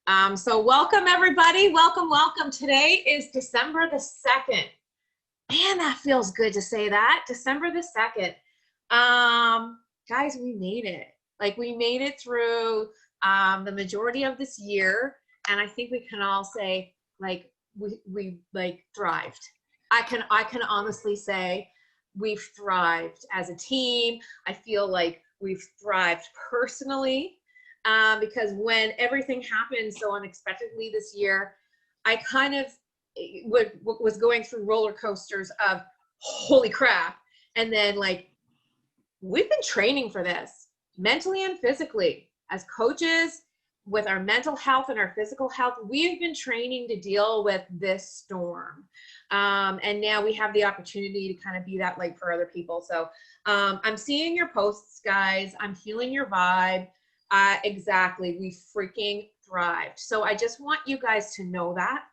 So welcome everybody. Welcome. Today is December the 2nd. Man, that feels good to say that. December the 2nd. Guys, we made it. Like we made it through the majority of this year. And I think we can all say like we like thrived. I can honestly say we've thrived as a team. I feel like we've thrived personally. Because when everything happened so unexpectedly this year, I kind of was going through roller coasters of holy crap. And then like, we've been training for this mentally and physically as coaches with our mental health and our physical health. We've been training to deal with this storm. And now we have the opportunity to kind of be that light for other people. So I'm seeing your posts, guys. I'm feeling your vibe. Exactly. We freaking thrived. So I just want you guys to know that.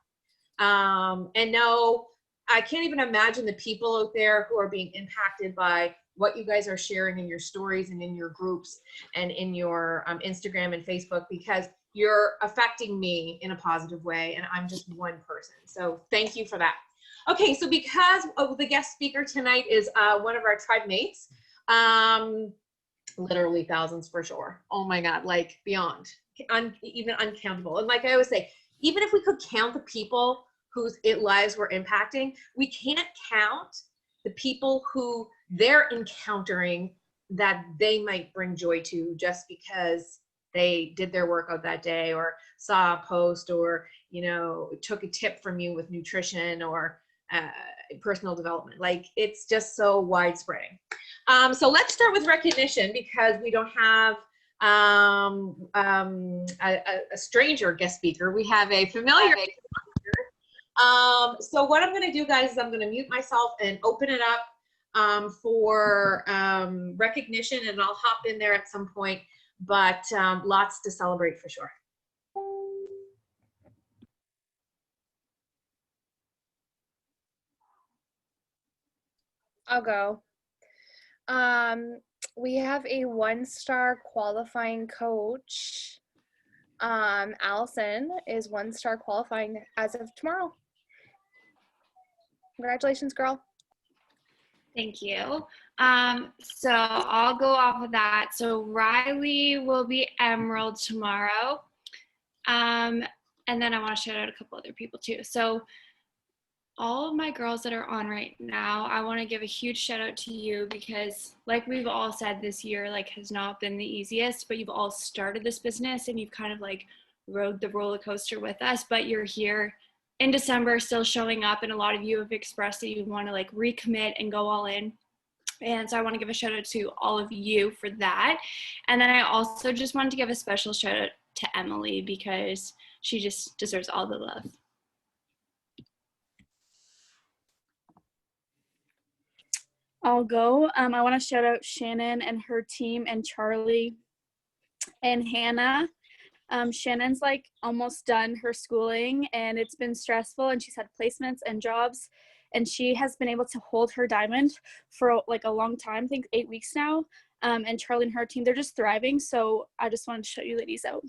And know, I can't even imagine the people out there who are being impacted by what you guys are sharing in your stories and in your groups and in your Instagram and Facebook, because you're affecting me in a positive way. And I'm just one person. So thank you for that. Okay. So because the guest speaker tonight is one of our tribe mates, literally thousands for sure. Oh my God, like beyond, even uncountable. And like I always say, even if we could count the people whose lives we're impacting, we can't count the people who they're encountering that they might bring joy to just because they did their workout that day or saw a post or, you know, took a tip from you with nutrition or personal development. Like it's just so widespread. So let's start with recognition because we don't have a stranger guest speaker. We have a familiar guest speaker. So what I'm going to do, guys, is I'm going to mute myself and open it up for recognition, and I'll hop in there at some point, but lots to celebrate for sure. I'll go. We have a 1-star qualifying coach. Allison is 1-star qualifying as of tomorrow. Congratulations, girl. Thank you. So I'll go off of that. So Riley will be Emerald tomorrow. And then I want to shout out a couple other people too. So all of my girls that are on right now, I want to give a huge shout out to you because like we've all said, this year like has not been the easiest, but you've all started this business and you've kind of like rode the roller coaster with us, but you're here in December still showing up, and a lot of you have expressed that you want to like recommit and go all in. And so I want to give a shout out to all of you for that. And then I also just wanted to give a special shout out to Emily because she just deserves all the love. I'll go. I want to shout out Shannon and her team and Charlie and Hannah. Shannon's like almost done her schooling and it's been stressful, and she's had placements and jobs, and she has been able to hold her diamond for like a long time, I think 8 weeks now. And Charlie and her team, they're just thriving. So I just wanted to shout you ladies out.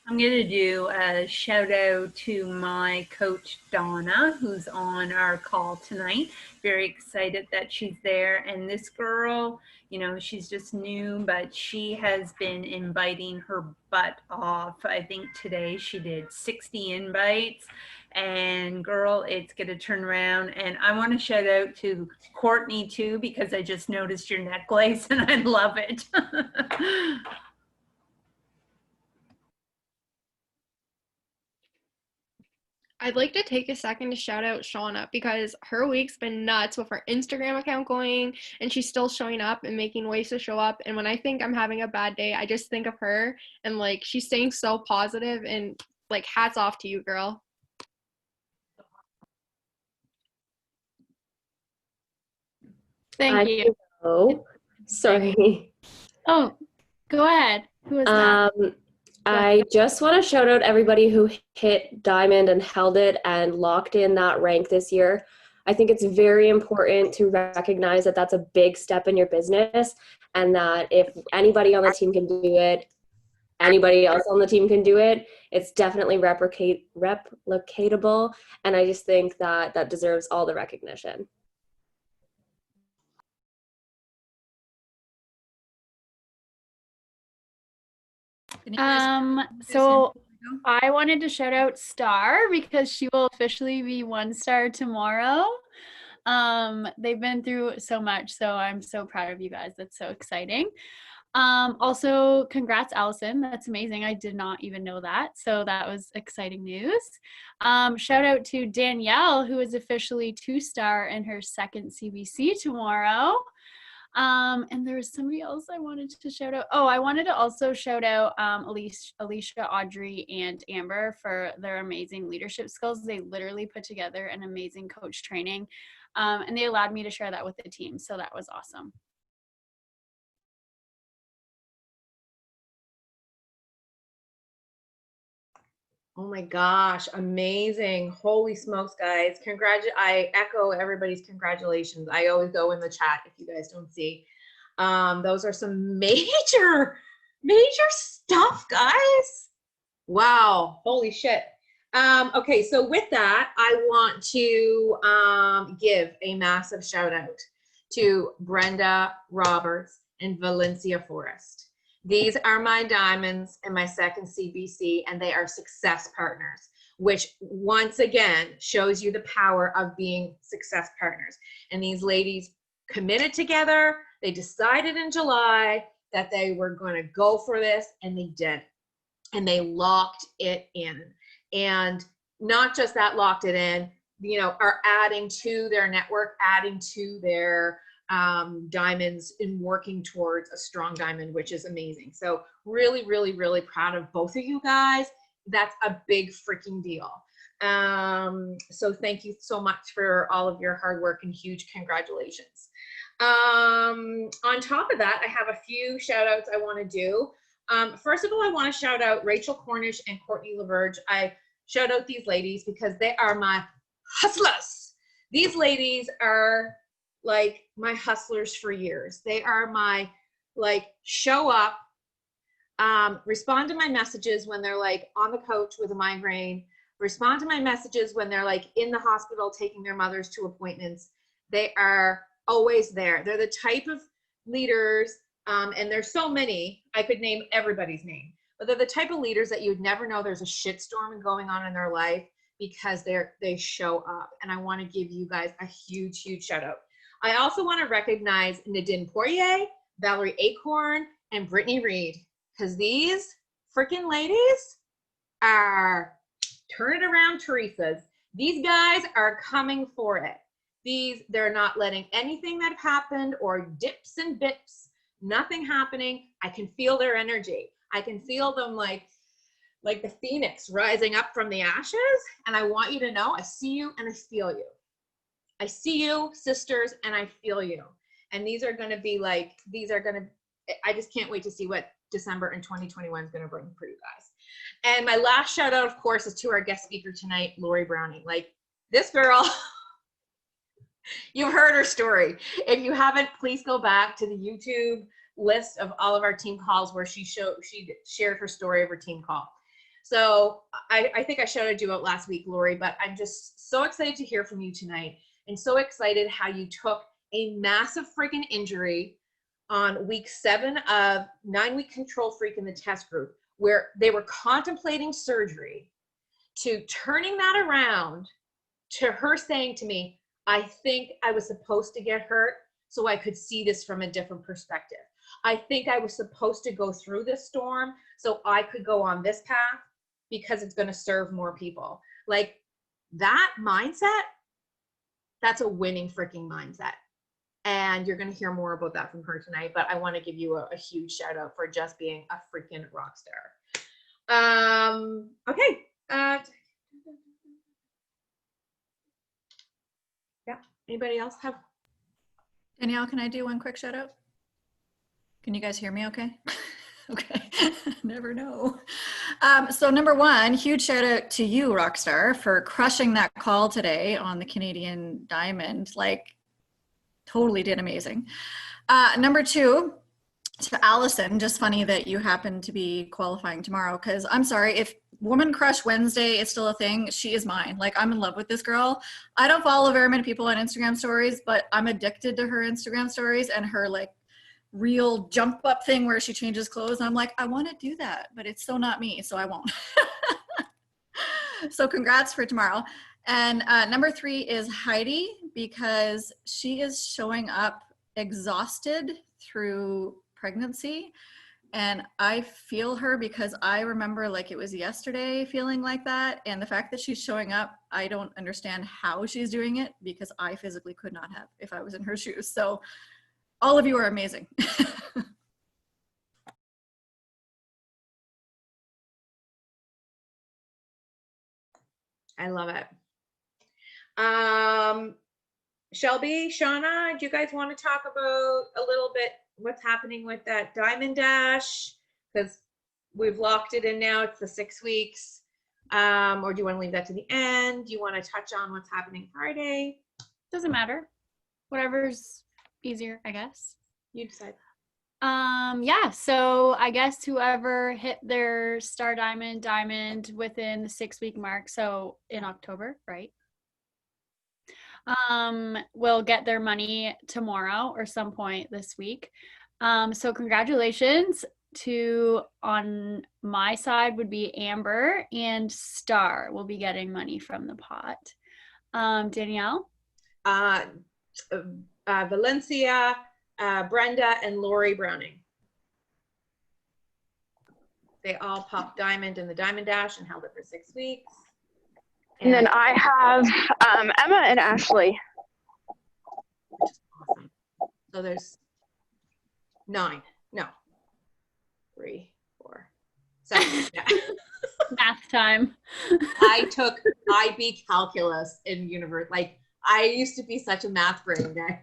I'm going to do a shout out to my coach, Donna, who's on our call tonight. Very excited that she's there. And this girl, you know, she's just new, but she has been inviting her butt off. I think today she did 60 invites. And girl, it's going to turn around. And I want to shout out to Courtney too, because I just noticed your necklace and I love it. I'd like to take a second to shout out Shauna because her week's been nuts with her Instagram account going, and she's still showing up and making ways to show up. And when I think I'm having a bad day, I just think of her, and like she's staying so positive, and like hats off to you, girl. Thank you. Oh, sorry. Oh, go ahead. Who is that? I just want to shout out everybody who hit diamond and held it and locked in that rank this year. I think it's very important to recognize that that's a big step in your business and that if anybody on the team can do it, anybody else on the team can do it. It's definitely replicatable, and I just think that that deserves all the recognition. So I wanted to shout out Star because she will officially be 1-star tomorrow. They've been through so much, so I'm so proud of you guys. That's so exciting. Also, congrats, Allison. That's amazing. I did not even know that. So that was exciting news. Shout out to Danielle, who is officially 2-star in her second CBC tomorrow. And there was somebody else I wanted to shout out. Oh, I wanted to also shout out Alicia, Audrey, and Amber for their amazing leadership skills. They literally put together an amazing coach training, and they allowed me to share that with the team. So that was awesome. Oh my gosh, amazing. Holy smokes, guys. I echo everybody's congratulations. I always go in the chat if you guys don't see. Those are some major stuff, guys. Wow, holy shit. Okay, so with that, I want to give a massive shout out to Brenda Roberts and Valencia Forrest. These are my diamonds in my second CBC, and they are success partners, which once again shows you the power of being success partners. And these ladies committed together. They decided in July that they were going to go for this, and they did. And they locked it in. And not just that, locked it in, you know, are adding to their network, adding to their diamonds in working towards a strong diamond, which is amazing. So really, really, really proud of both of you guys. That's a big freaking deal. So thank you so much for all of your hard work and huge congratulations. On top of that, I have a few shout outs I want to do. First of all, I want to shout out Rachel Cornish and Courtney LaVerge. I shout out these ladies because they are my hustlers. These ladies are like my hustlers for years. They are my, like, show up, respond to my messages when they're like on the couch with a migraine, respond to my messages when they're like in the hospital taking their mothers to appointments. They are always there. They're the type of leaders, and there's so many, I could name everybody's name, but they're the type of leaders that you would never know there's a shitstorm going on in their life because they show up. And I want to give you guys a huge, huge shout out. I also want to recognize Nadine Poirier, Valerie Acorn, and Brittany Reed, because these freaking ladies are turn it around Teresa's. These guys are coming for it. They're not letting anything that happened or dips and bips, nothing happening. I can feel their energy. I can feel them like the phoenix rising up from the ashes. And I want you to know, I see you and I feel you. I see you, sisters, and I feel you. And these are going to be like, I just can't wait to see what December in 2021 is going to bring for you guys. And my last shout out, of course, is to our guest speaker tonight, Lori Browning. Like, this girl, you've heard her story. If you haven't, please go back to the YouTube list of all of our team calls where she shared her story of her team call. So I think I shouted you out last week, Lori, but I'm just so excited to hear from you tonight. And so excited how you took a massive freaking injury on week 7 of 9-week control freak in the test group, where they were contemplating surgery, to turning that around to her saying to me, I think I was supposed to get hurt so I could see this from a different perspective. I think I was supposed to go through this storm so I could go on this path because it's going to serve more people. Like, that mindset, that's a winning freaking mindset. And you're going to hear more about that from her tonight, but I want to give you a huge shout out for just being a freaking rock star. Okay. Yeah. Anybody else have? Danielle, can I do one quick shout out? Can you guys hear me okay? Okay, never know. So number one, huge shout out to you, Rockstar, for crushing that call today on the Canadian Diamond. Like, totally did amazing. Number two, to Allison, just funny that you happen to be qualifying tomorrow, because I'm sorry, if Woman Crush Wednesday is still a thing, she is mine. Like, I'm in love with this girl. I don't follow very many people on Instagram stories, but I'm addicted to her Instagram stories and her like real jump up thing where she changes clothes. And I'm like, I want to do that, but it's so not me, so I won't. So congrats for tomorrow. And number 3 is Heidi, because she is showing up exhausted through pregnancy. And I feel her, because I remember like it was yesterday feeling like that. And the fact that she's showing up, I don't understand how she's doing it, because I physically could not have if I was in her shoes. So all of you are amazing. I love it. Shelby, Shauna, do you guys want to talk about a little bit what's happening with that Diamond Dash? Because we've locked it in now. It's the 6 weeks. Or do you want to leave that to the end? Do you want to touch on what's happening Friday? Doesn't matter. Whatever's easier, I guess. You decide. Yeah, so I guess whoever hit their Star Diamond within the 6-week mark, so in October, right? Will get their money tomorrow or some point this week. So congratulations to, on my side would be Amber, and Star will be getting money from the pot. Danielle? Valencia, Brenda, and Lori Browning. They all popped Diamond in the Diamond Dash and held it for 6 weeks. And then I have Emma and Ashley. Awesome. So there's 9. No. 3, 4, 7. Yeah. Math time. I took IB calculus in university. Like, I used to be such a math brain, guys.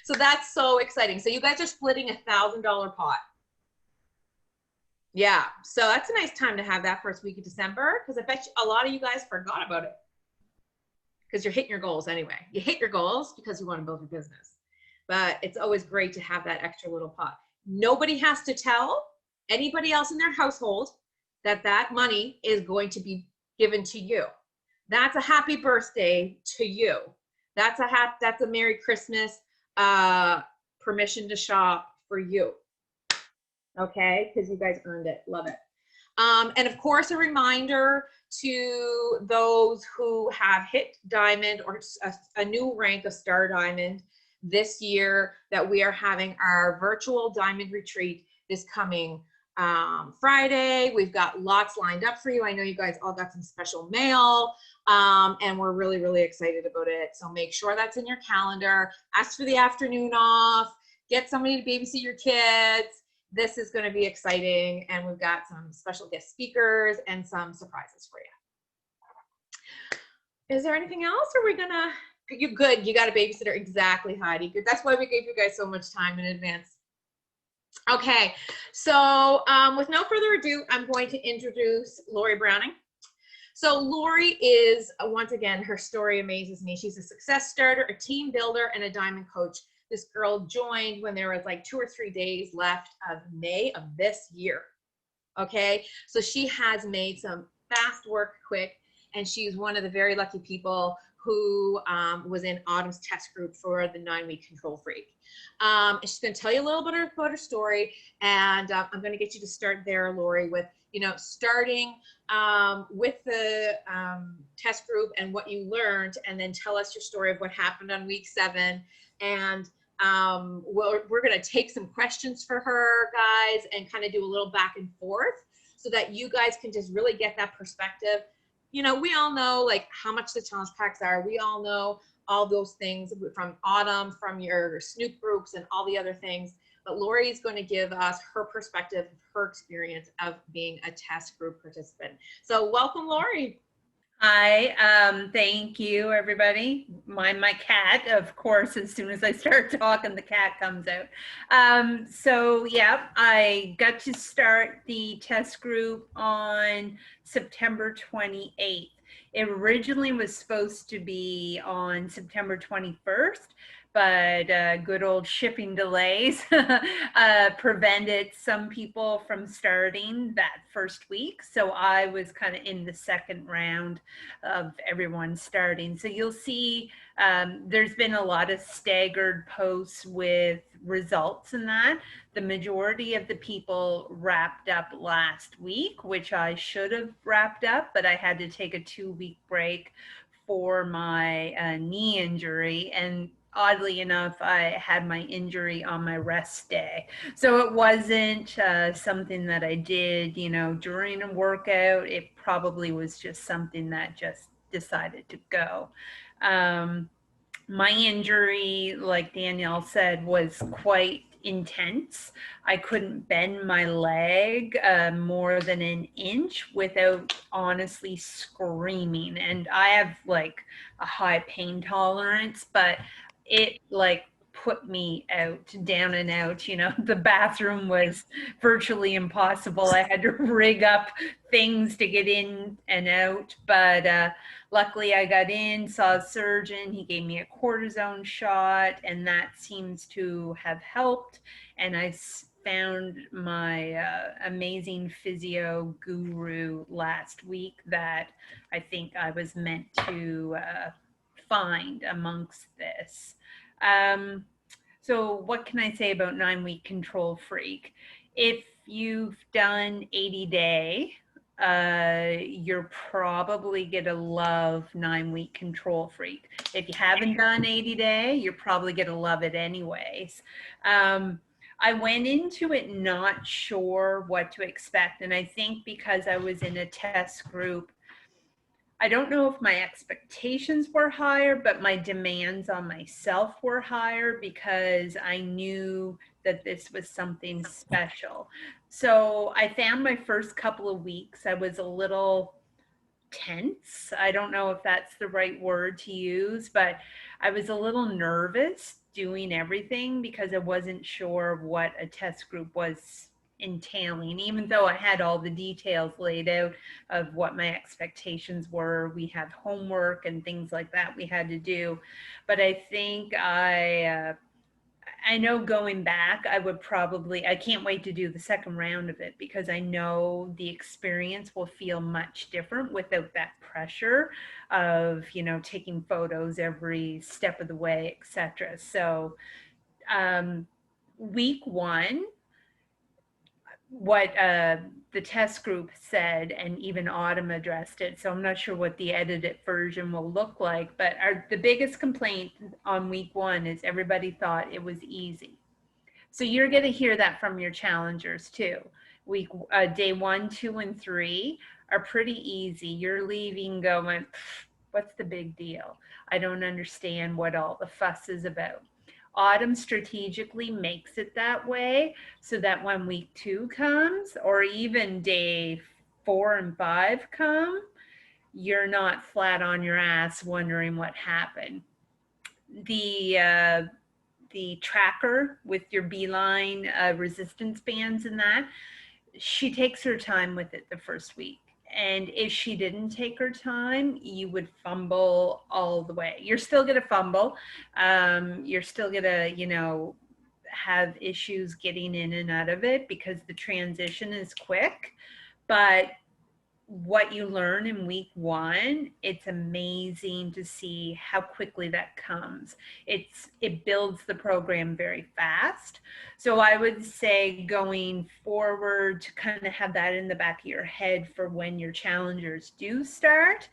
So that's so exciting. So you guys are splitting $1,000 pot. Yeah, so that's a nice time to have that first week of December, because I bet you a lot of you guys forgot about it, because you're hitting your goals anyway. You hit your goals because you want to build your business, but it's always great to have that extra little pot. Nobody has to tell anybody else in their household that that money is going to be given to you. That's a happy birthday to you. That's a Merry Christmas permission to shop for you. Okay, because you guys earned it. Love it. And of course, a reminder to those who have hit Diamond or a new rank of Star Diamond this year that we are having our virtual Diamond Retreat this coming Friday. We've got lots lined up for you. I know you guys all got some special mail, and we're really, really excited about it. So make sure that's in your calendar. Ask for the afternoon off. Get somebody to babysit your kids. This is going to be exciting, and we've got some special guest speakers and some surprises for you. Is there anything else? Or are we gonna? You're good. You got a babysitter. Exactly, Heidi. Good. That's why we gave you guys so much time in advance. Okay, so with no further ado, I'm going to introduce Lori Browning. So Lori is, once again, her story amazes me. She's a success starter, a team builder, and a diamond coach. This girl joined when there was like 2 or 3 days left of May of this year. Okay, so she has made some fast work quick, and she's one of the very lucky people who was in Autumn's test group for the 9-week control freak. She's going to tell you a little bit about her story, and I'm going to get you to start there, Lori, with starting with the test group and what you learned, and then tell us your story of what happened on week 7. And we're going to take some questions for her, guys, and kind of do a little back and forth so that you guys can just really get that perspective. We all know like how much the challenge packs are. We all know all those things from Autumn, from your Snoop groups and all the other things. But Lori is going to give us her perspective, her experience of being a test group participant. So welcome, Lori. Hi, thank you, everybody. Mind my cat, of course, as soon as I start talking, the cat comes out. So yeah, I got to start the test group on September 28th. It originally was supposed to be on September 21st, but good old shipping delays prevented some people from starting that first week. So I was kind of in the second round of everyone starting. So you'll see there's been a lot of staggered posts with results in that. The majority of the people wrapped up last week, which I should have wrapped up, but I had to take a 2-week break for my knee injury. And oddly enough, I had my injury on my rest day. So it wasn't something that I did, you know, during a workout. It probably was just something that just decided to go. My injury, like Danielle said, was quite intense. I couldn't bend my leg more than an inch without honestly screaming. And I have like a high pain tolerance, but it like put me out, down and out. You know, the bathroom was virtually impossible. I had to rig up things to get in and out, but luckily I got in, saw a surgeon. He gave me a cortisone shot, and that seems to have helped. And I found my amazing physio guru last week that I think I was meant to find amongst this. So what can I say about 9-week Control Freak? If you've done 80-day, you're probably gonna love 9-week Control Freak. If you haven't done 80-day, you're probably gonna love it anyways. I went into it not sure what to expect, and I think because I was in a test group, I don't know if my expectations were higher, but my demands on myself were higher because I knew that this was something special. So I found my first couple of weeks, I was a little tense. I don't know if that's the right word to use, but I was a little nervous doing everything because I wasn't sure what a test group was entailing, even though I had all the details laid out of what my expectations were. We had homework and things like that we had to do. But I think I know going back, I can't wait to do the second round of it because I know the experience will feel much different without that pressure of, you know, taking photos every step of the way, etc. So week 1, what the test group said, and even Autumn addressed it, so I'm not sure what the edited version will look like, but the biggest complaint on week 1 is everybody thought it was easy. So you're going to hear that from your challengers too. Day 1, 2, and 3 are pretty easy. You're leaving going, what's the big deal? I don't understand what all the fuss is about. Autumn strategically makes it that way so that when week 2 comes, or even day 4 and 5 come, you're not flat on your ass wondering what happened. The tracker with your beeline resistance bands and that, she takes her time with it the first week. And if she didn't take her time, you would fumble all the way. You're still going to fumble. You're still going to, you know, have issues getting in and out of it because the transition is quick. But what you learn in week 1, it's amazing to see how quickly that comes. It builds the program very fast. So I would say going forward to kind of have that in the back of your head for when your challengers do start.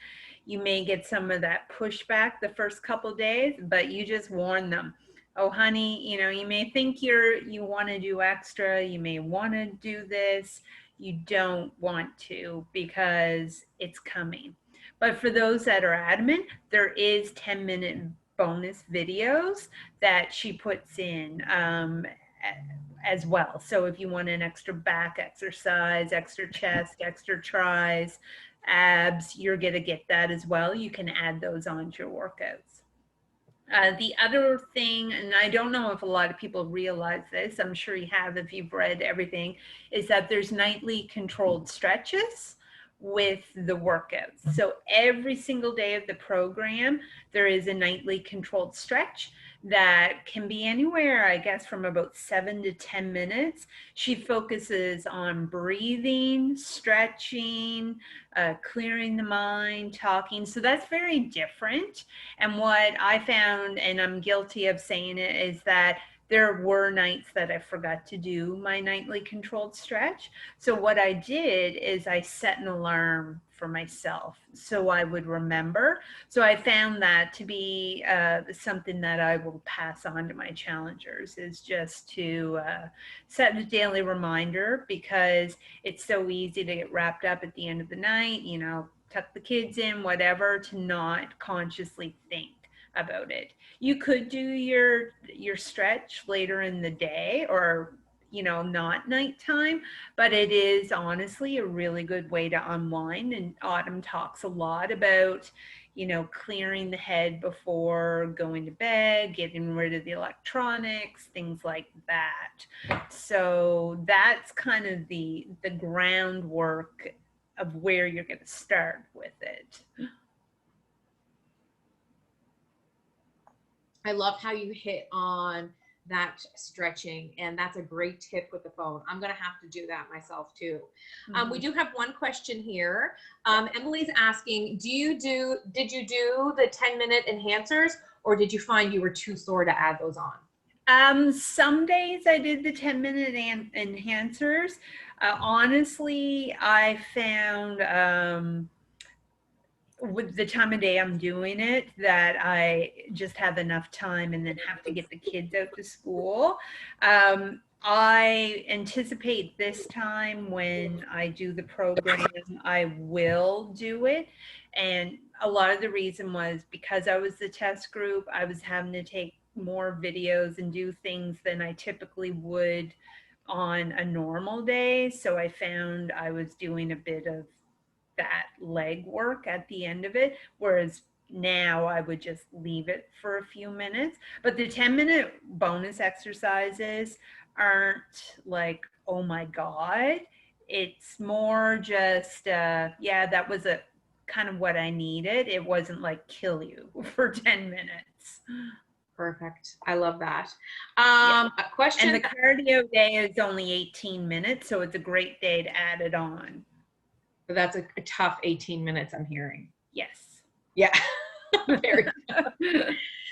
You may get some of that pushback the first couple of days, but you just warn them. Oh, honey, you know, you may think you want to do extra. You may want to do this. You don't want to because it's coming. But for those that are adamant, there is 10-minute bonus videos that she puts in as well. So if you want an extra back exercise, extra chest, extra tries, abs, you're going to get that as well. You can add those onto your workouts. The other thing, and I don't know if a lot of people realize this, I'm sure you have if you've read everything, is that there's nightly controlled stretches with the workouts. So every single day of the program, there is a nightly controlled stretch that can be anywhere, I guess, from about 7 to 10 minutes. She focuses on breathing, stretching, clearing the mind, talking. So that's very different. And what I found, and I'm guilty of saying it, is that there were nights that I forgot to do my nightly controlled stretch. So what I did is I set an alarm for myself so I would remember. So I found that to be something that I will pass on to my challengers, is just to set a daily reminder, because it's so easy to get wrapped up at the end of the night, you know, tuck the kids in, whatever, to not consciously think about it. You could do your stretch later in the day, or, you know, not nighttime, but it is honestly a really good way to unwind. And Autumn talks a lot about, you know, clearing the head before going to bed, getting rid of the electronics, things like that. So that's kind of the groundwork of where you're going to start with it. I love how you hit on that stretching, and that's a great tip with the phone. I'm gonna have to do that myself too. We do have one question here. Emily's asking, did you do the 10-minute enhancers, or did you find you were too sore to add those on? Some days I did the 10-minute enhancers. Honestly, I found with the time of day I'm doing it, that I just have enough time and then have to get the kids out to school. I anticipate this time when I do the program, I will do it. And a lot of the reason was because I was the test group, I was having to take more videos and do things than I typically would on a normal day. So I found I was doing a bit of that leg work at the end of it, whereas now I would just leave it for a few minutes. But the 10-minute bonus exercises aren't like, oh my God. It's more just, yeah, that was a kind of what I needed. It wasn't like kill you for 10 minutes. Perfect. I love that. Yeah. A question. And the cardio day is only 18 minutes, so it's a great day to add it on. But that's a tough 18 minutes, I'm hearing. Yes. Yeah. Very tough.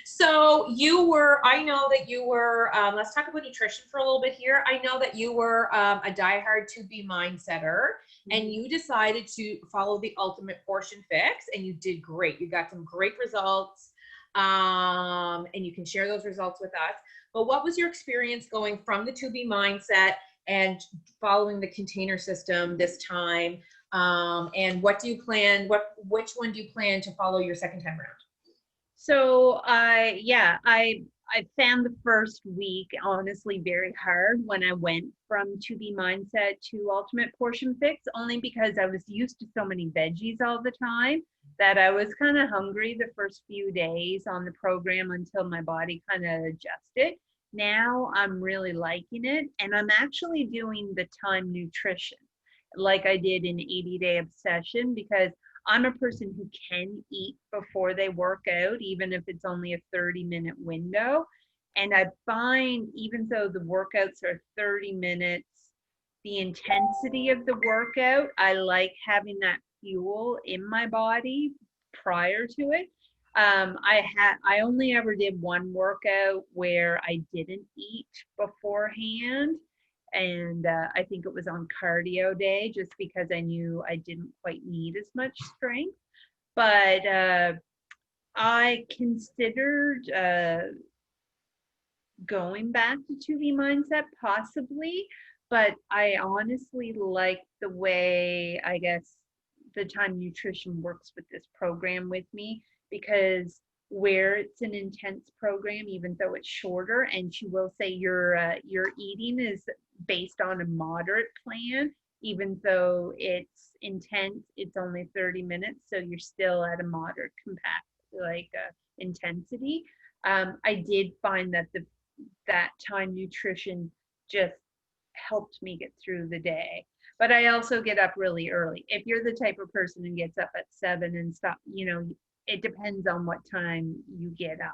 So I know that you were, let's talk about nutrition for a little bit here. I know that you were a diehard to-be mindsetter, and you decided to follow the ultimate portion fix, and you did great. You got some great results, and you can share those results with us. But what was your experience going from the to-be mindset and following the container system this time? And what do you plan? Which one do you plan to follow your second time around? So I found the first week honestly very hard when I went from to be mindset to ultimate portion fix, only because I was used to so many veggies all the time that I was kind of hungry the first few days on the program until my body kind of adjusted. Now I'm really liking it, and I'm actually doing the time nutrition like I did in 80-day obsession, because I'm a person who can eat before they work out, even if it's only a 30-minute window. And I find even though the workouts are 30 minutes, the intensity of the workout, I like having that fuel in my body prior to it. I only ever did one workout where I didn't eat beforehand. And I think it was on cardio day, just because I knew I didn't quite need as much strength. But I considered going back to 2B mindset possibly, but I honestly like the way, I guess, the time nutrition works with this program with me, because where it's an intense program, even though it's shorter, and she will say your eating is based on a moderate plan, even though it's intense, it's only 30 minutes, so you're still at a moderate intensity. I did find that that time nutrition just helped me get through the day. But I also get up really early. If you're the type of person who gets up at 7 and stuff, it depends on what time you get up.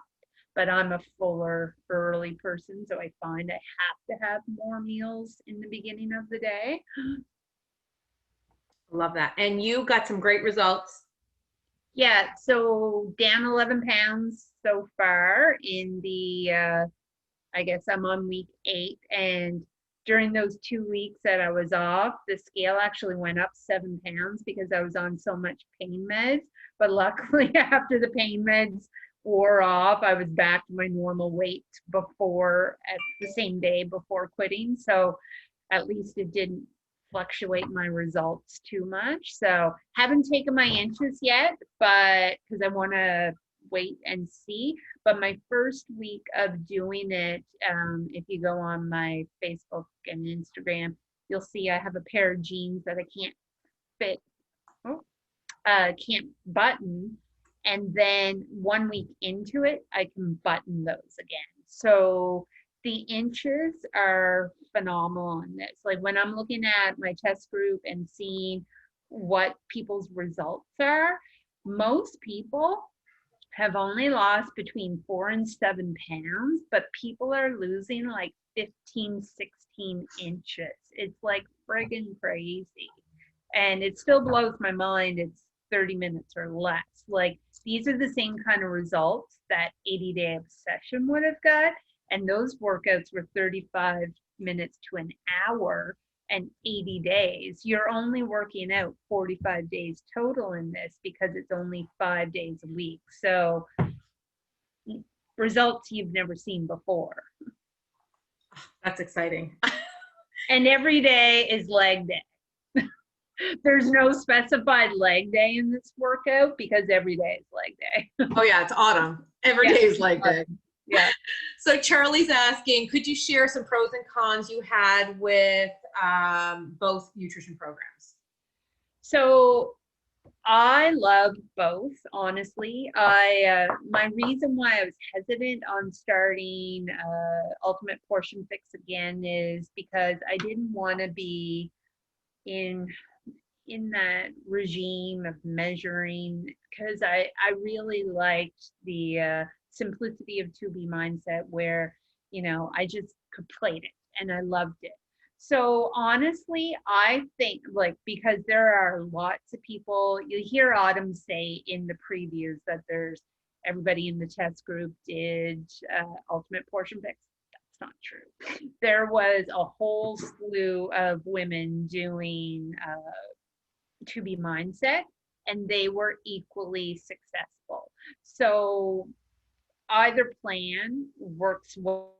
but I'm a fuller early person, so I find I have to have more meals in the beginning of the day. Love that. And you got some great results. Yeah, so down 11 pounds so far in the, I guess I'm on week 8. And during those 2 weeks that I was off, the scale actually went up 7 pounds because I was on so much pain meds. But luckily, after the pain meds wore off, I was back to my normal weight before, at the same day before quitting. So at least it didn't fluctuate my results too much. So haven't taken my inches yet, but because I want to wait and see. But my first week of doing it, if you go on my Facebook and Instagram, you'll see I have a pair of jeans that I can't fit, can't button. And then 1 week into it, I can button those again. So the inches are phenomenal on this. Like when I'm looking at my test group and seeing what people's results are, most people have only lost between 4 and 7 pounds, but people are losing like 15, 16 inches. It's like friggin' crazy. And it still blows my mind. It's 30 minutes or less. Like these are the same kind of results that 80-day obsession would have got. And those workouts were 35 minutes to an hour and 80 days. You're only working out 45 days total in this because it's only 5 days a week. So results you've never seen before. That's exciting. And every day is leg day. There's no specified leg day in this workout because every day is leg day. Oh yeah, it's autumn. Every day is leg day. Yeah. So Charlie's asking, could you share some pros and cons you had with both nutrition programs? So I love both, honestly. My reason why I was hesitant on starting Ultimate Portion Fix again is because I didn't want to be in that regime of measuring, because I really liked the simplicity of 2B mindset where, I just could plate it and I loved it. So honestly, I think because there are lots of people, you hear Autumn say in the previews that there's everybody in the test group did Ultimate Portion Fix. That's not true. There was a whole slew of women doing 2B mindset, and they were equally successful. So either plan works well.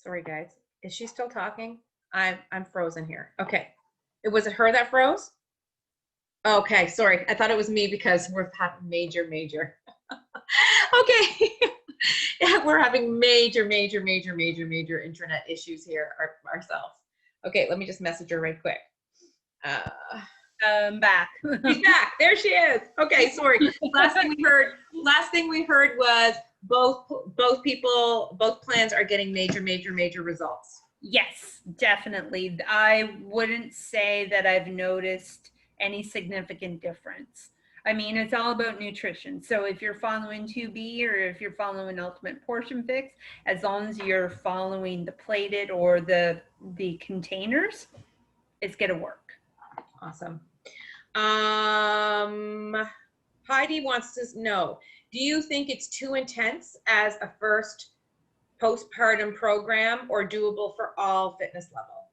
Sorry guys, is she still talking? I'm frozen here. Okay, was it her that froze? Okay, sorry, I thought it was me because we're having major. Okay, yeah, we're having major internet issues here ourselves. Okay, let me just message her right quick. Back. She's back. There she is. Okay, sorry. Last thing we heard was both plans are getting major results. Yes, definitely. I wouldn't say that I've noticed any significant difference. I mean, it's all about nutrition. So if you're following 2B or if you're following Ultimate Portion Fix, as long as you're following the plated or the containers, it's going to work. Awesome. Heidi wants to know, do you think it's too intense as a first postpartum program or doable for all fitness level?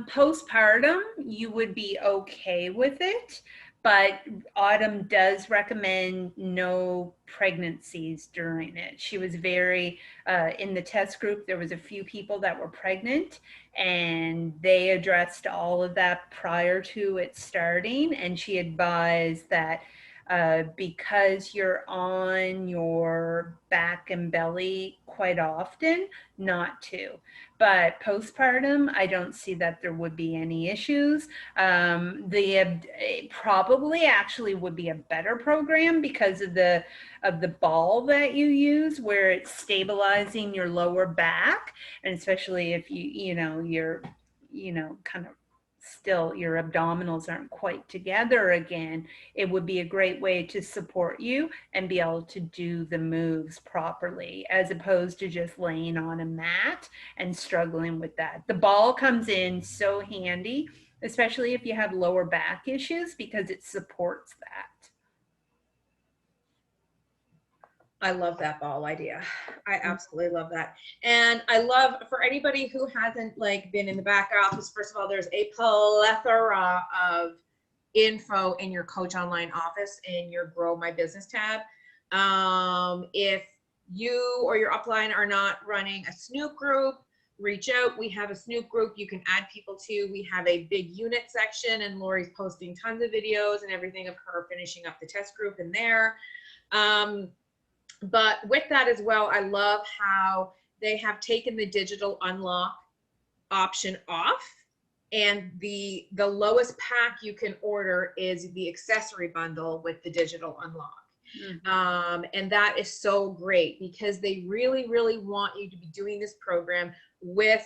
Postpartum, you would be okay with it, but Autumn does recommend no pregnancies during it. She was very, in the test group, there was a few people that were pregnant, and they addressed all of that prior to it starting, and she advised that because you're on your back and belly quite often, not to. But postpartum, I don't see that there would be any issues. It probably actually would be a better program because of the ball that you use, where it's stabilizing your lower back, and especially if you're kind of still, your abdominals aren't quite together again, it would be a great way to support you and be able to do the moves properly, as opposed to just laying on a mat and struggling with that. The ball comes in so handy, especially if you have lower back issues, because it supports that. I love that ball idea. I absolutely love that. And I love, for anybody who hasn't like been in the back office, first of all, there's a plethora of info in your Coach Online office in your Grow My Business tab. If you or your upline are not running a Snoop group, reach out. We have a Snoop group you can add people to. We have a big unit section, and Lori's posting tons of videos and everything of her finishing up the test group in there. But with that as well, I love how they have taken the digital unlock option off, and the lowest pack you can order is the accessory bundle with the digital unlock. Mm-hmm. And that is so great, because they really, really want you to be doing this program with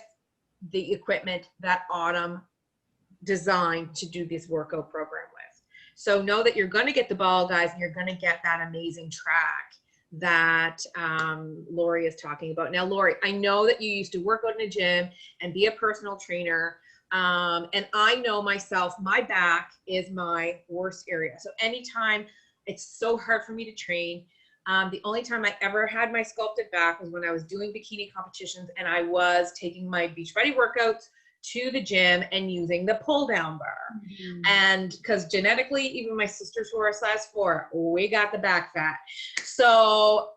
the equipment that Autumn designed to do this workout program with. So know that you're going to get the ball, guys, and you're going to get that amazing track that Lori is talking about. Now, Lori, I know that you used to work out in a gym and be a personal trainer. And I know myself, my back is my worst area. So anytime, it's so hard for me to train. The only time I ever had my sculpted back was when I was doing bikini competitions and I was taking my Beachbody workouts to the gym and using the pull down bar. Mm-hmm. And because genetically, even my sisters who are a size 4, we got the back fat. So,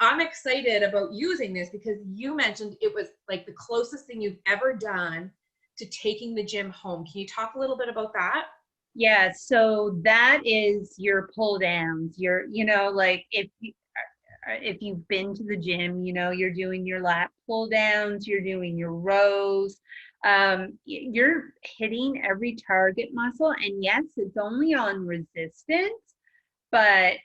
I'm excited about using this because you mentioned it was like the closest thing you've ever done to taking the gym home. Can you talk a little bit about that? Yeah, so that is your pull downs. Like if you've been to the gym, you're doing your lat pull downs, you're doing your rows, you're hitting every target muscle. And yes, it's only on resistance, but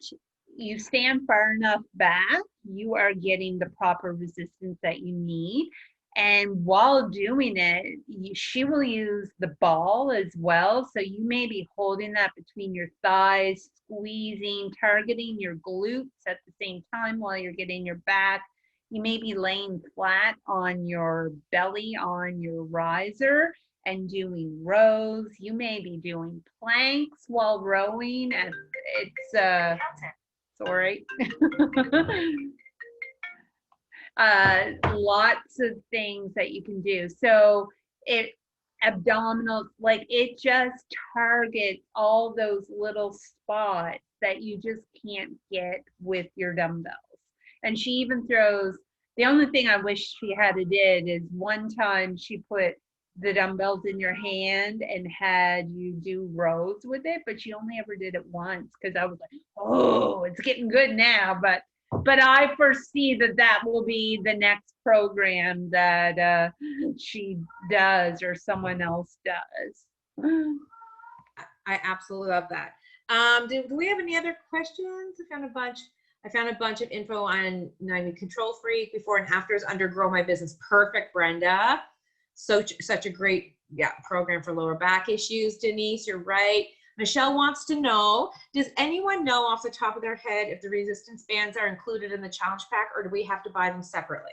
you stand far enough back, you are getting the proper resistance that you need. And while doing it, she will use the ball as well. So you may be holding that between your thighs, squeezing, targeting your glutes at the same time while you're getting your back. You may be laying flat on your belly on your riser and doing rows. You may be doing planks while rowing, and it's sorry. Lots of things that you can do. So abdominals, like it just targets all those little spots that you just can't get with your dumbbells. And she even throws, the only thing I wish she had did is one time she put the dumbbells in your hand and had you do rows with it, but she only ever did it once, because I was like, oh, it's getting good now. But I foresee that will be the next program that she does or someone else does. I absolutely love that. Do we have any other questions? I found a bunch of info on 9-Week Control Freak, before and afters under Grow My Business. Perfect, Brenda. Such a great program for lower back issues. Denise, you're right. Michelle wants to know, does anyone know off the top of their head if the resistance bands are included in the challenge pack, or do we have to buy them separately?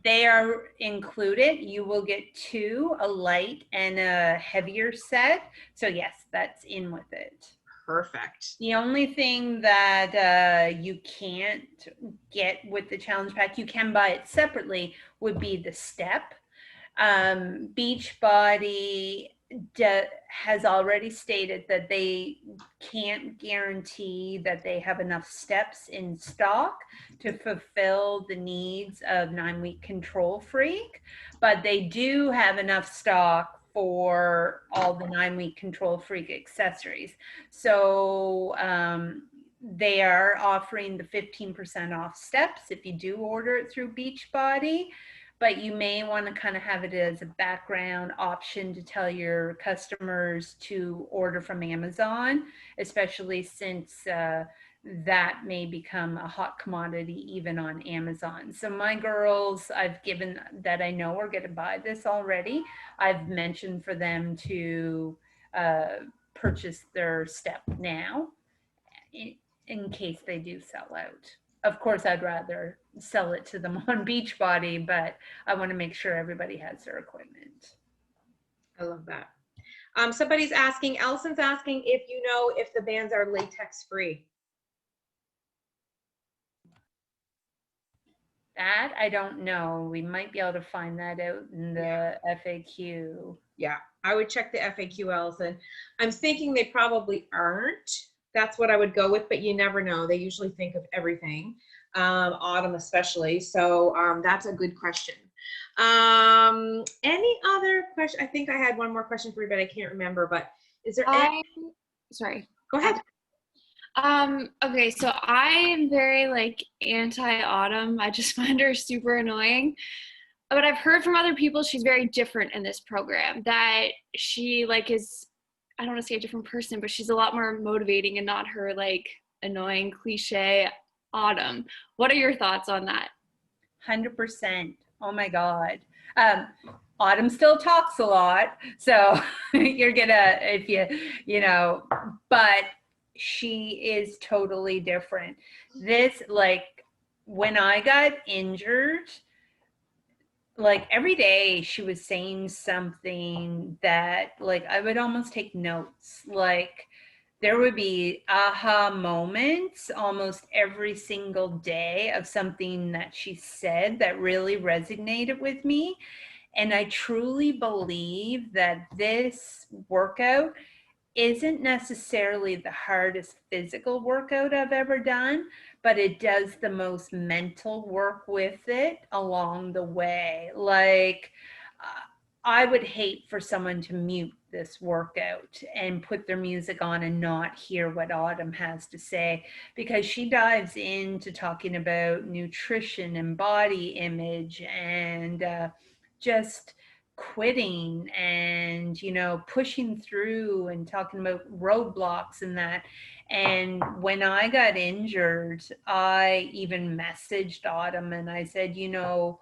They are included. You will get 2, a light and a heavier set. So yes, that's in with it. Perfect. The only thing that you can't get with the challenge pack, you can buy it separately, would be the step. Beachbody has already stated that they can't guarantee that they have enough steps in stock to fulfill the needs of 9-Week Control Freak, but they do have enough stock for all the 9-week Control Freak accessories. So they are offering the 15% off steps if you do order it through Beachbody, but you may want to kind of have it as a background option to tell your customers to order from Amazon, especially since that may become a hot commodity even on Amazon. So my girls, I've given that I know are going to buy this already, I've mentioned for them to purchase their step now in case they do sell out. Of course, I'd rather sell it to them on Beachbody, but I want to make sure everybody has their equipment. I love that. Somebody's asking, Allison's asking if you know if the bands are latex free. That I don't know. We might be able to find that out in the FAQ. Yeah, I would check the FAQ, Allison. I'm thinking they probably aren't. That's what I would go with, but you never know. They usually think of everything, autumn especially. So that's a good question. Any other question? I think I had one more question for you, but I can't remember. But is there any? Sorry. Go ahead. Okay, so I am very like anti-autumn. I just find her super annoying. But I've heard from other people she's very different in this program, that she like is, I don't want to say a different person, but she's a lot more motivating and not her like annoying cliche Autumn. What are your thoughts on that? 100%. Oh my God. Autumn still talks a lot. So you're gonna, if you know, but she is totally different. This, like, when I got injured, like every day she was saying something that like I would almost take notes. Like there would be aha moments almost every single day of something that she said that really resonated with me. And I truly believe that this workout isn't necessarily the hardest physical workout I've ever done, but it does the most mental work with it along the way. Like, I would hate for someone to mute this workout and put their music on and not hear what Autumn has to say, because she dives into talking about nutrition and body image and just quitting and, you know, pushing through and talking about roadblocks and that. And when I got injured, I even messaged Autumn and I said, you know,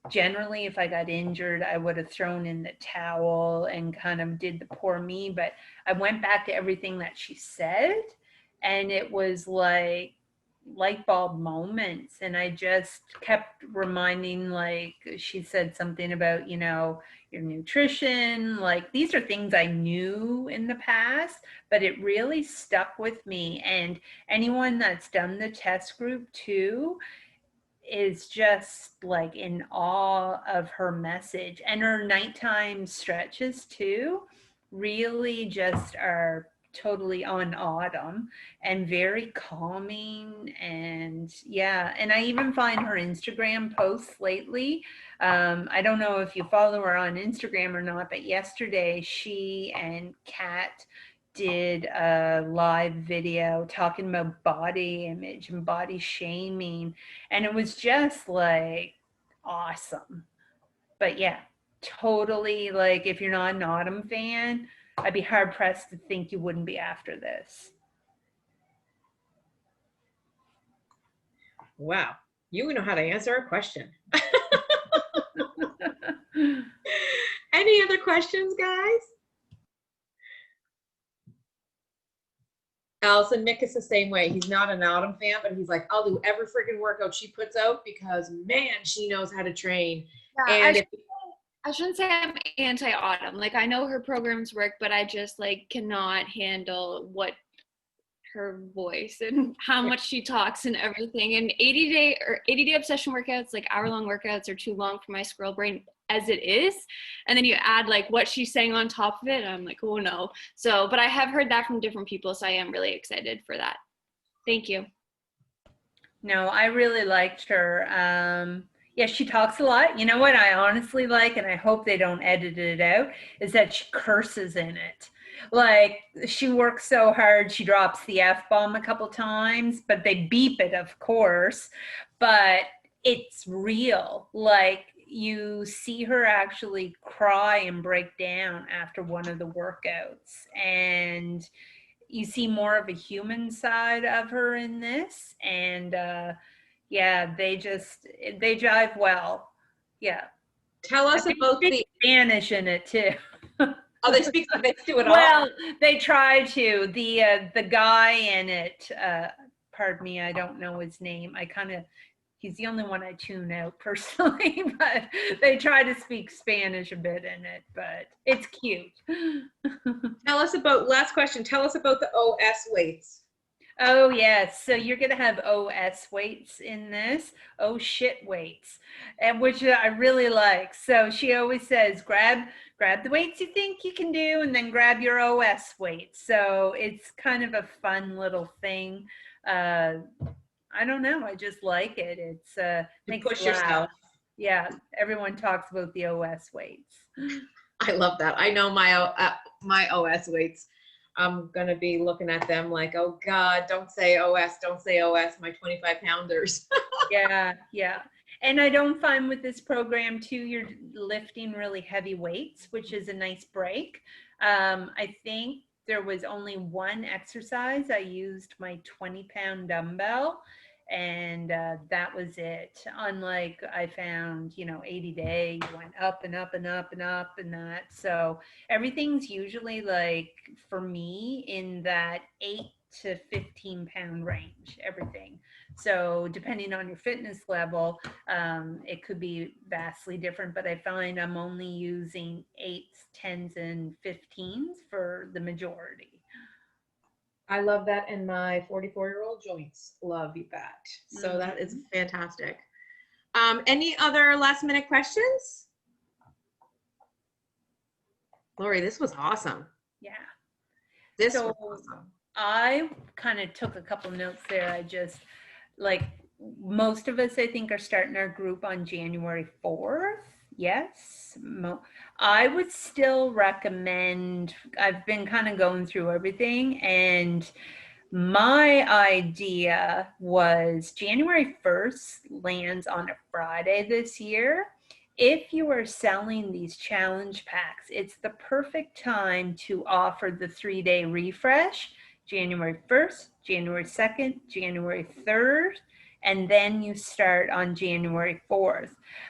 generally if I got injured, I would have thrown in the towel and kind of did the poor me, but I went back to everything that she said and it was like light bulb moments. And I just kept reminding, like she said something about, you know, your nutrition, like these are things I knew in the past, but it really stuck with me. And anyone that's done the test group too is just like in awe of her message, and her nighttime stretches too really just are totally on Autumn and very calming. And yeah, and I even find her Instagram posts lately, I don't know if you follow her on Instagram or not, but yesterday she and Kat did a live video talking about body image and body shaming, and it was just like awesome. But yeah, totally, like if you're not an Autumn fan, I'd be hard pressed to think you wouldn't be after this. Wow, you know how to answer a question. Any other questions, guys? Allison, Mick is the same way. He's not an Autumn fan, but he's like, I'll do every freaking workout she puts out because man, she knows how to train. Yeah, And I shouldn't say I'm anti-Autumn. Like I know her programs work, but I just like cannot handle what her voice and how much she talks and everything. And 80-day obsession workouts, like hour-long workouts, are too long for my squirrel brain as it is. And then you add like what she's saying on top of it, and I'm like, oh no. So, but I have heard that from different people, so I am really excited for that. Thank you. No, I really liked her. Yeah, she talks a lot. You know what I honestly like, and I hope they don't edit it out, is that she curses in it. Like, she works so hard, she drops the F-bomb a couple times, but they beep it, of course. But it's real. Like, you see her actually cry and break down after one of the workouts. And you see more of a human side of her in this. And yeah, they jive well. Yeah. Tell I us think about they the, speak Spanish in it too. oh, they do it all. Well, they try to. The guy in it, pardon me, I don't know his name. He's the only one I tune out personally, but they try to speak Spanish a bit in it, but it's cute. Tell us about, last question, tell us about the OS weights. Oh yes, so you're gonna have OS weights in this, oh shit weights, and which I really like. So she always says, grab the weights you think you can do, and then grab your OS weights. So it's kind of a fun little thing. I don't know, I just like it. It's To makes push you laugh. yourself. Yeah, everyone talks about the OS weights. I love that. I know my OS weights. I'm gonna be looking at them like, oh God, don't say OS, my 25 pounders. Yeah, yeah. And I don't find with this program too, you're lifting really heavy weights, which is a nice break. I think there was only one exercise. I used my 20-pound dumbbell, and that was it. Unlike I found, 80 day, you went up and up and up and up and that. So everything's usually like, for me, in that 8 to 15-pound range, everything. So depending on your fitness level, it could be vastly different, but I find I'm only using 8s, 10s, and 15s for the majority. I love that, and my 44-year-old joints love that. So that is fantastic. Any other last minute questions? Lori, this was awesome. Yeah. This So was awesome. I kind of took a couple notes there. I just, like, most of us, I think, are starting our group on January 4th. Yes. I would still recommend, I've been kind of going through everything, and my idea was January 1st lands on a Friday this year. If you are selling these challenge packs, it's the perfect time to offer the 3-day refresh, January 1st, January 2nd, January 3rd, and then you start on January 4th.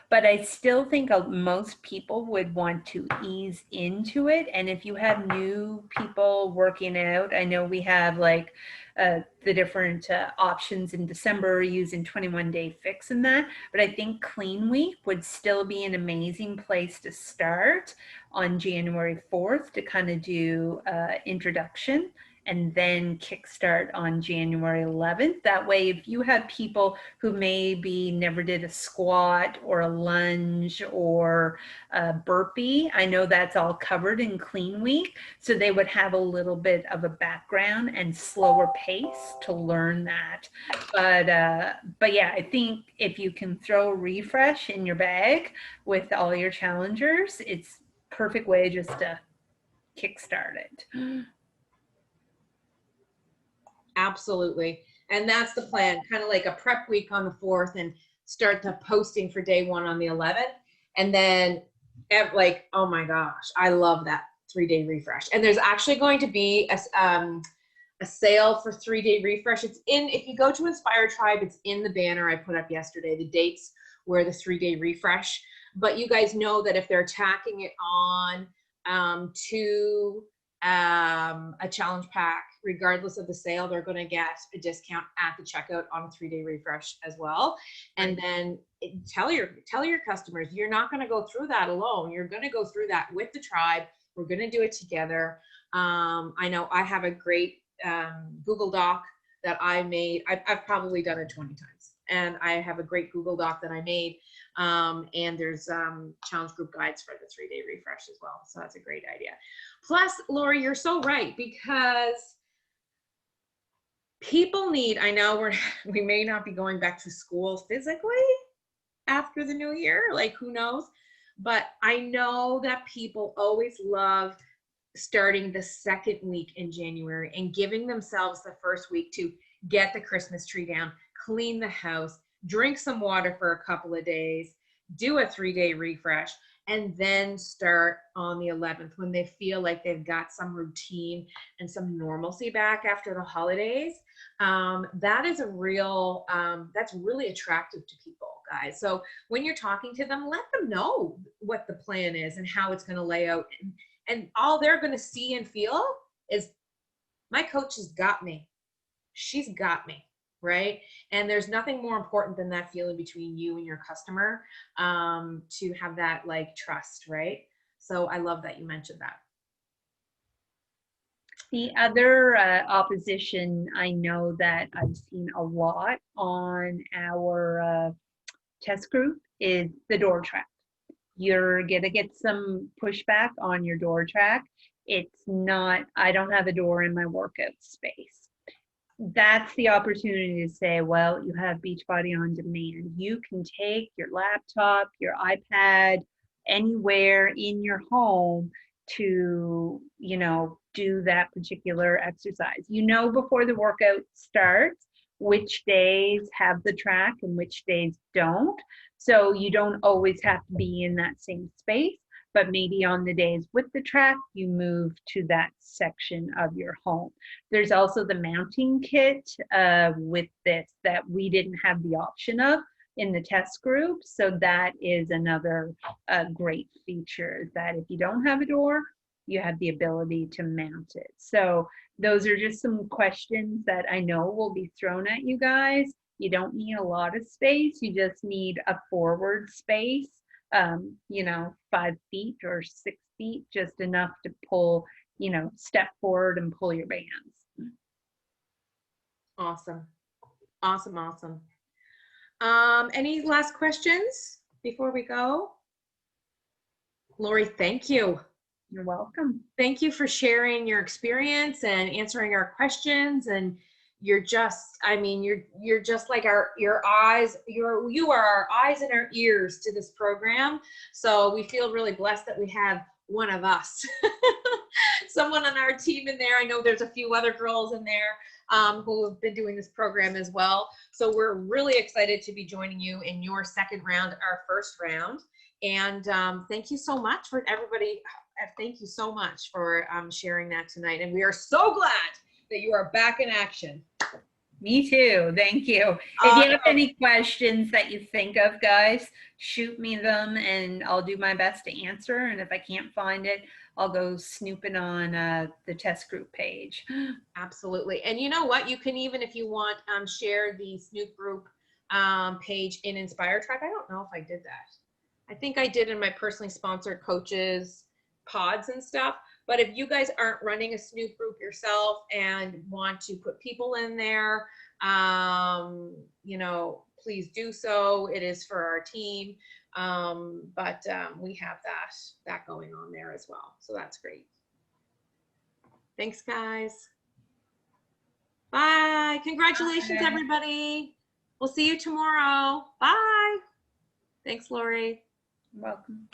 But I still think most people would want to ease into it. And if you have new people working out, I know we have like the different options in December using 21-day fix and that, but I think Clean Week would still be an amazing place to start on January 4th to kind of do introduction, and then kickstart on January 11th. That way, if you have people who maybe never did a squat or a lunge or a burpee, I know that's all covered in Clean Week. So they would have a little bit of a background and slower pace to learn that. But yeah, I think if you can throw a refresh in your bag with all your challengers, it's perfect way just to kickstart it. Absolutely. And that's the plan, kind of like a prep week on the 4th and start the posting for day 1 on the 11th. And then like, oh my gosh, I love that 3-day refresh. And there's actually going to be a sale for 3-day refresh. It's in, if you go to Inspire Tribe, it's in the banner I put up yesterday, the dates where the 3-day refresh. But you guys know that if they're tacking it on to a challenge pack, regardless of the sale, they're going to get a discount at the checkout on a 3-day refresh as well. And then tell your customers, you're not going to go through that alone. You're going to go through that with the tribe. We're going to do it together. I know I have a great Google Doc that I made. I've probably done it 20 times, and I have a great Google Doc that I made. And there's challenge group guides for the 3-day refresh as well. So that's a great idea. Plus, Lori, you're so right, because people need, I know we may not be going back to school physically, after the new year, like who knows? But I know that people always love starting the second week in January and giving themselves the first week to get the Christmas tree down, clean the house, drink some water for a couple of days, do a 3-day refresh, and then start on the 11th when they feel like they've got some routine and some normalcy back after the holidays. That is a real, that's really attractive to people, guys. So when you're talking to them, let them know what the plan is and how it's going to lay out. And all they're going to see and feel is, my coach has got me. She's got me, right? And there's nothing more important than that feeling between you and your customer, to have that like trust, right? So I love that you mentioned that. The other opposition I know that I've seen a lot on our test group is the door track. You're gonna get some pushback on your door track. It's not, I don't have a door in my workout space. That's the opportunity to say, well, you have Beachbody on demand. You can take your laptop, your iPad, anywhere in your home to, you know, do that particular exercise. You know, before the workout starts, which days have the track and which days don't. So you don't always have to be in that same space, but maybe on the days with the track, you move to that section of your home. There's also the mounting kit with this that we didn't have the option of in the test group. So that is another great feature, that if you don't have a door, you have the ability to mount it. So those are just some questions that I know will be thrown at you guys. You don't need a lot of space. You just need a forward space, you know, 5 feet or 6 feet, just enough to pull, you know, step forward and pull your bands. Awesome. Awesome. Awesome. Any last questions before we go? Lori, thank you. You're welcome. Thank you for sharing your experience and answering our questions. And you're just, I mean, you're just like your eyes, you are our eyes and our ears to this program. So we feel really blessed that we have one of us, someone on our team in there. I know there's a few other girls in there who have been doing this program as well. So we're really excited to be joining you in your second round, our first round. And thank you so much for everybody. Thank you so much for sharing that tonight. And we are so glad that you are back in action. Me too. Thank you. If you have any questions that you think of, guys, shoot me them and I'll do my best to answer. And if I can't find it, I'll go snooping on the test group page. Absolutely. And you know what? You can even, if you want, share the Snoop group page in Inspire Track. I don't know if I did that. I think I did in my personally sponsored coaches pods and stuff. But if you guys aren't running a Snoop group yourself and want to put people in there, you know, please do so. It is for our team. But we have that going on there as well. So that's great. Thanks, guys. Bye. Congratulations, everybody. We'll see you tomorrow. Bye. Thanks, Lori. You're welcome.